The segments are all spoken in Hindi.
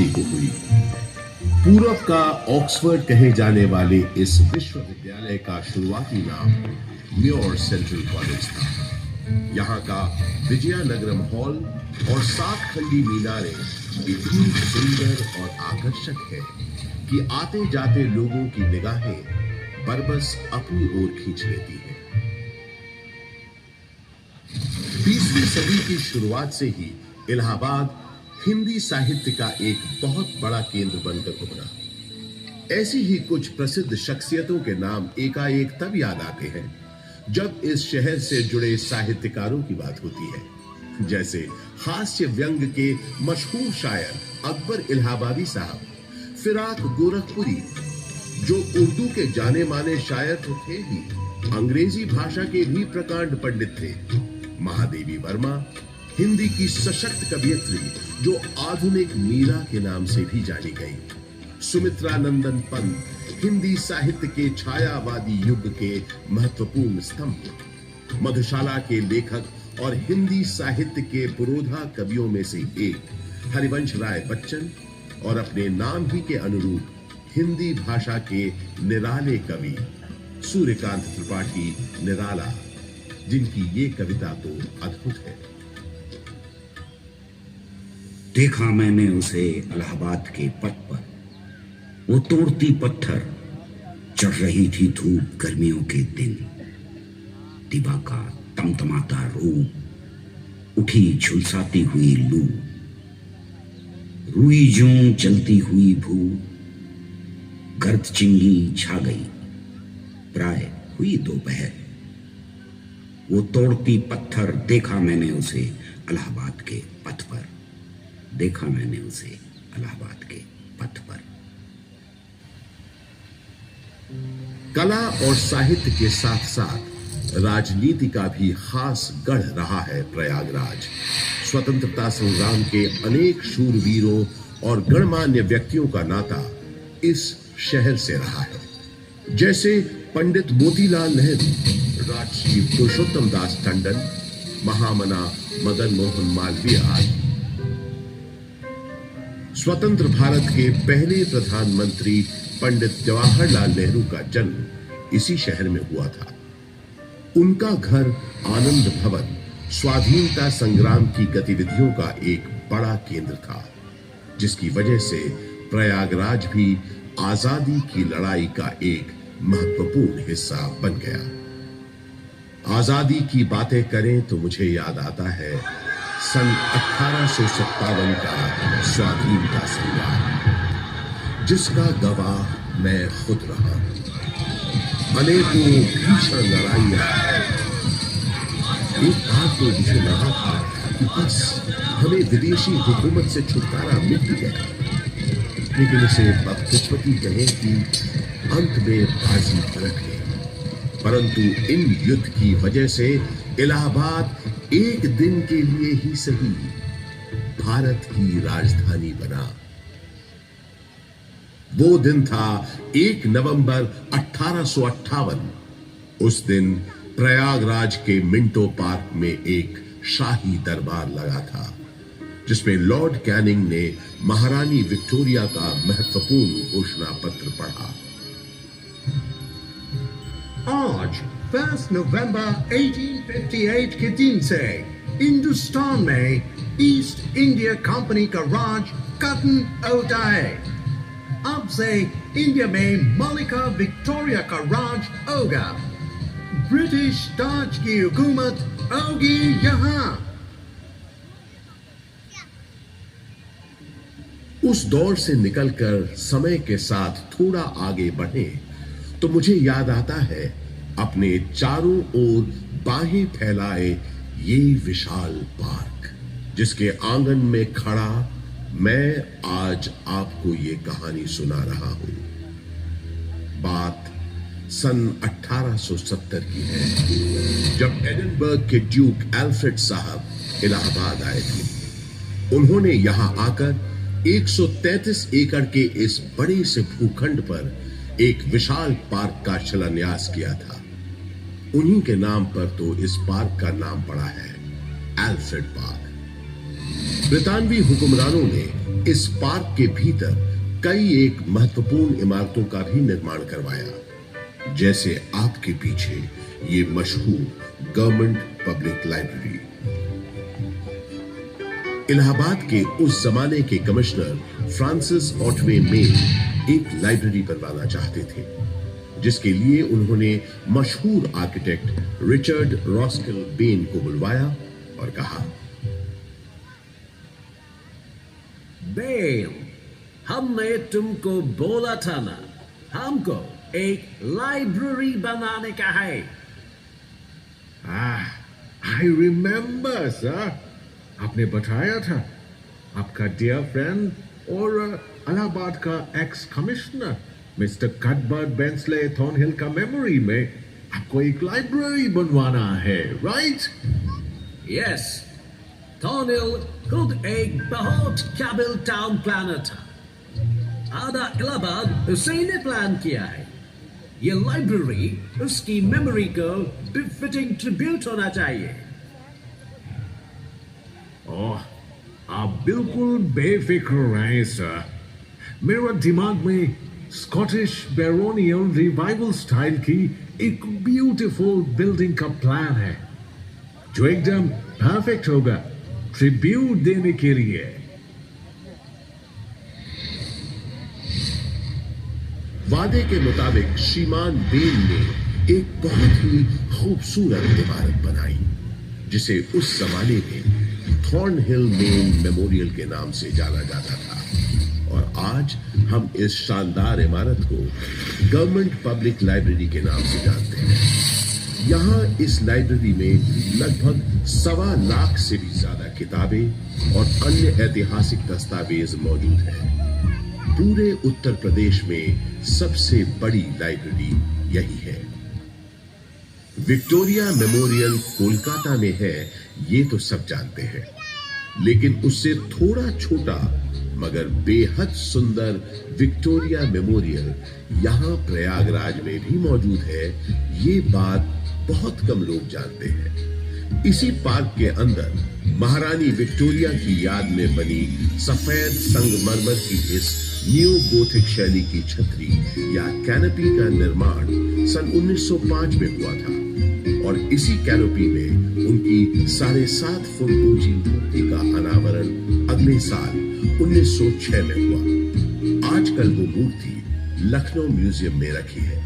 को हुई। पूरब का ऑक्सफोर्ड कहे जाने वाले इस विश्वविद्यालय का शुरुआती नाम म्योर सेंट्रल कॉलेज था। यहाँ का विजयानगरम हॉल और 7 खंडी मीनारें इतनी सुंदर और आकर्षक है कि आते जाते लोगों की निगाहें बरबस अपनी ओर खींच लेती हैं। 20वीं सदी की शुरुआत से ही इलाहाबाद हिंदी साहित्य का एक बहुत बड़ा केंद्र बनकर उभरा। ऐसी ही कुछ प्रसिद्ध शख्सियतों के नाम एकाएक तब याद आते हैं जब इस शहर से जुड़े साहित्यकारों की बात होती है, जैसे हास्य व्यंग के मशहूर शायर अकबर इलाहाबादी साहब, फिराक गोरखपुरी जो उर्दू के जाने माने शायर तो थे ही, अंग्रेजी भाषा के भी प्रकांड पंडित थे, महादेवी वर्मा हिंदी की सशक्त कवियत्री जो आधुनिक मीरा के नाम से भी जानी गई, सुमित्रा नंदन पंत हिंदी साहित्य के छायावादी युग के महत्वपूर्ण स्तंभ, मधुशाला के लेखक और हिंदी साहित्य के पुरोधा कवियों में से एक हरिवंश राय बच्चन और अपने नाम ही के अनुरूप हिंदी भाषा के निराले कवि सूर्यकांत त्रिपाठी निराला, जिनकी ये कविता तो अद्भुत है। देखा मैंने उसे इलाहाबाद के पथ पर, वो तोड़ती पत्थर, चढ़ रही थी धूप गर्मियों के दिन, दिवा का तमतमाता रूप, उठी झुलसाती हुई लू, रुई जूं चलती हुई भू, गर्द चिंगी छा गई, प्राय हुई दोपहर। वो तोड़ती पत्थर, देखा मैंने उसे इलाहाबाद के पथ पर, देखा मैंने उसे इलाहाबाद के पथ पर। कला और साहित्य के साथ साथ राजनीति का भी खास गढ़ रहा है प्रयागराज। स्वतंत्रता संग्राम के अनेक शूरवीरों और गणमान्य व्यक्तियों का नाता इस शहर से रहा है, जैसे पंडित मोतीलाल नेहरू, राजश्री पुरुषोत्तम दास टंडन, महामना मदन मोहन मालवीय आदि। स्वतंत्र भारत के पहले प्रधानमंत्री पंडित जवाहरलाल नेहरू का जन्म इसी शहर में हुआ था। उनका घर आनंद भवन स्वाधीनता संग्राम की गतिविधियों का एक बड़ा केंद्र था, जिसकी वजह से प्रयागराज भी आजादी की लड़ाई का एक महत्वपूर्ण हिस्सा बन गया। आजादी की बातें करें तो मुझे याद आता है सन 1857 का स्वाधीनता संग्राम, जिसका गवाह मैं खुद रहा। अनेकों भीषण लड़ाइयां। एक बार तो मुझे लगा था कि बस हमें विदेशी हुकूमत से छुटकारा मिल ही गया, लेकिन इसे बदकिस्मती कहें कि अंत में बाजी पलट गई। परंतु इन युद्ध की वजह से इलाहाबाद एक दिन के लिए ही सही भारत की राजधानी बना। वो दिन था 1 नवंबर 1858। उस दिन प्रयागराज के मिंटो पार्क में एक शाही दरबार लगा था, जिसमें लॉर्ड कैनिंग ने महारानी विक्टोरिया का महत्वपूर्ण घोषणा पत्र पढ़ा। आज 1 नवंबर 1858 के दिन से हिंदुस्तान में ईस्ट इंडिया कंपनी का राज खत्म होता है। अब से इंडिया में मलिका विक्टोरिया का राज होगा। ब्रिटिश ताज की हुकूमत होगी यहाँ। उस दौर से निकलकर समय के साथ थोड़ा आगे बढ़े तो मुझे याद आता है अपने चारों ओर बाहें फैलाए ये विशाल पार्क, जिसके आंगन में खड़ा मैं आज आपको ये कहानी सुना रहा हूं। बात सन 1870 की है, जब एडिनबर्ग के ड्यूक एल्फ्रेड साहब इलाहाबाद आए थे। उन्होंने यहां आकर 133 एकड़ के इस बड़े से भूखंड पर एक विशाल पार्क का शिलान्यास किया था। उन्हीं के नाम पर तो इस पार्क का नाम पड़ा है एल्फ्रेड पार्क। ब्रितानवी हुक्मरानों ने इस पार्क के भीतर कई एक महत्वपूर्ण इमारतों का भी निर्माण करवाया, जैसे आपके पीछे ये मशहूर गवर्नमेंट पब्लिक लाइब्रेरी। इलाहाबाद के उस जमाने के कमिश्नर फ्रांसिस ऑटवे मेन एक लाइब्रेरी बनवाना चाहते थे, जिसके लिए उन्होंने मशहूर आर्किटेक्ट रिचर्ड रॉस्किल बेन को बुलवाया और कहा, बेन, हमने तुमको बोला था ना, हमको एक लाइब्रेरी बनाने का है। I remember, sir. आपने बताया था आपका डियर फ्रेंड और इलाहाबाद का एक्स कमिश्नर मिस्टर कटबर्ट बेंसले थॉर्नहिल का मेमोरी में आपको एक लाइब्रेरी बनवाना है, राइट? यस, थॉर्नहिल खुद एक बहुत काबिल टाउन प्लानर था। आधा इलाहाबाद उसी ने प्लान किया है। ये लाइब्रेरी उसकी मेमोरी को बिफिटिंग ट्रिब्यूट होना चाहिए। ओह, आप बिल्कुल बेफिक्र रहें सर। मेरा दिमाग में स्कॉटिश बैरोनियल रिवाइवल स्टाइल की एक ब्यूटीफुल बिल्डिंग का प्लान है, जो एकदम परफेक्ट होगा ट्रिब्यूट देने के लिए। वादे के मुताबिक श्रीमान बेन ने एक बहुत ही खूबसूरत इमारत बनाई, जिसे उस जमाने में थॉर्नहिल मेन मेमोरियल के नाम से जाना जाता था, और आज हम इस शानदार इमारत को गवर्नमेंट पब्लिक लाइब्रेरी के नाम से जानते हैं। यहाँ इस लाइब्रेरी में लगभग 1.25 लाख से भी ज्यादा किताबें और अन्य ऐतिहासिक दस्तावेज मौजूद हैं। पूरे उत्तर प्रदेश में सबसे बड़ी लाइब्रेरी यही है। विक्टोरिया मेमोरियल कोलकाता में है, ये तो सब जानते हैं, लेकिन उससे थोड़ा छोटा मगर बेहद सुंदर विक्टोरिया मेमोरियल यहाँ प्रयागराज में भी मौजूद है। ये बात बहुत कम लोग जानते हैं। इसी पार्क के अंदर महारानी विक्टोरिया की याद में बनी सफेद संगमरमर की इस न्यू गोथिक शैली की छतरी या कैनोपी का निर्माण सन 1905 में हुआ था, और इसी कैनोपी में उनकी 7.5 फुट ऊंची मूर्ति का अनावरण अगले साल 1906 में हुआ। आजकल वो मूर्ति लखनऊ म्यूजियम में रखी है।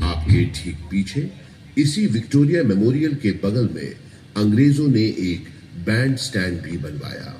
आपके ठीक पीछे इसी विक्टोरिया मेमोरियल के बगल में अंग्रेजों ने एक बैंड स्टैंड भी बनवाया।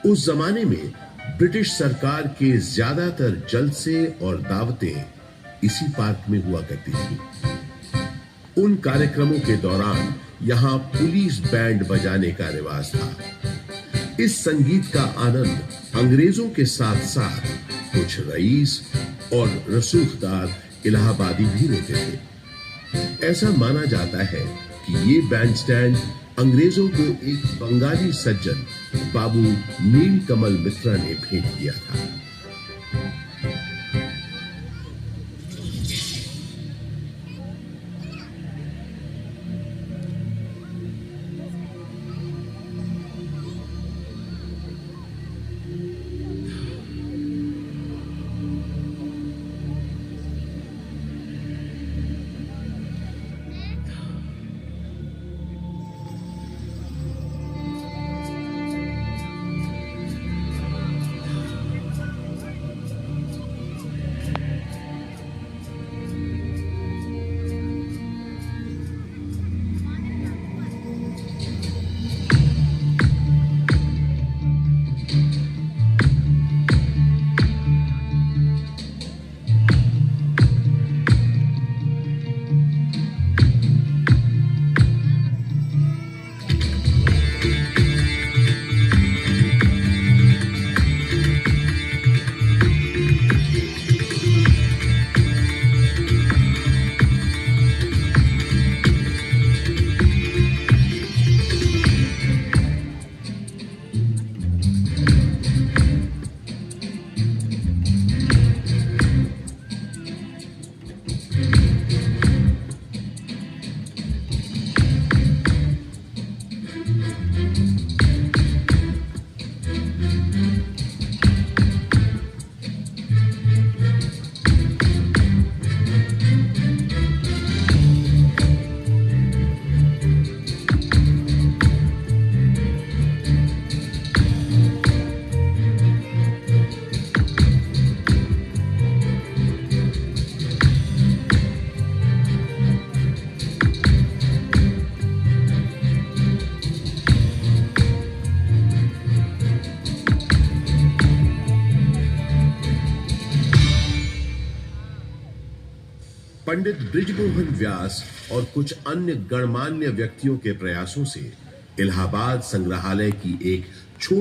उस जमाने में ब्रिटिश सरकार के ज्यादातर जलसे और दावतें इसी पार्क में हुआ करती थी। उन कार्यक्रमों के दौरान यहां पुलिस बैंड बजाने का रिवाज था। इस संगीत का आनंद अंग्रेजों के साथ साथ कुछ रईस और रसूखदार इलाहाबादी भी लेते थे। ऐसा माना जाता है कि ये बैंड स्टैंड अंग्रेजों को एक बंगाली सज्जन बाबू नीलकमल मित्रा ने भेंट किया था। पंडित बृजमोहन व्यास और कुछ अन्य गणमान्य व्यक्तियों के प्रयासों से इलाहाबाद संग्रहालय की एक छोटी